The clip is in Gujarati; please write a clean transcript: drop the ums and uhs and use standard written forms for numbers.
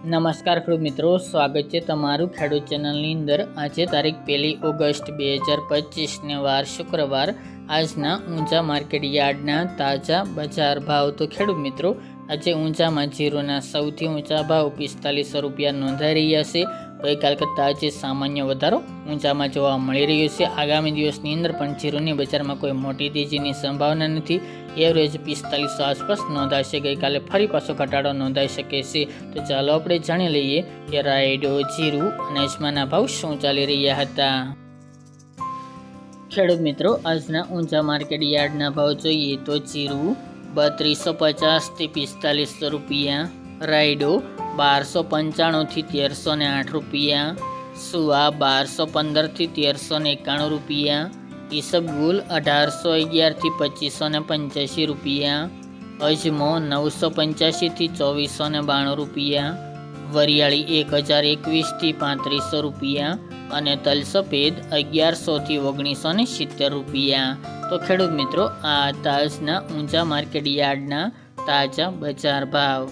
નમસ્કાર ખેડૂત મિત્રો, સ્વાગત છે તમારું ખેડૂત ચેનલની અંદર। આજે તારીખ 1 ઓગસ્ટ 2025 વાર શુક્રવાર આજના ઊંચા માર્કેટ યાર્ડના તાજા બજાર ભાવ। તો ખેડૂત મિત્રો, આજે ઊંચામાં જીરુના સૌથી ઊંચા ભાવ 4500 રૂપિયા નોંધાઈ રહ્યા છે। ગઈકાલ કરતાં આજે સામાન્ય વધારો ઊંચામાં જોવા મળી રહ્યો છે। આગામી દિવસની અંદર પણ જીરુની બજારમાં કોઈ મોટી તેજીની સંભાવના નથી। એવરેજ 4500 આસપાસ નોંધાશે। ગઈકાલે ફરી પાછો ઘટાડો નોંધાઈ શકે છે। તો ચાલો આપણે જાણી લઈએ કે રાયડો, જીરું અને અજમાના ભાવ શું ચાલી રહ્યા હતા। ખેડૂત મિત્રો, આજના ઊંચા માર્કેટ યાર્ડના ભાવ જોઈએ તો જીરું 3250 થી 4500 રૂપિયા, રાયડો 1295 થી 1308 રૂપિયા, સુવા 1215 થી 1391 રૂપિયા, ઈસબગુલ 1811 થી 2585 રૂપિયા, અજમો 985 થી 2492 રૂપિયા, વરિયાળી 1021 થી 3500 રૂપિયા અને તલ સફેદ 1100 થી 1970 રૂપિયા। તો ખેડૂત મિત્રો, આ તાજના ઊંચા માર્કેટ યાર્ડના તાજા બજાર ભાવ।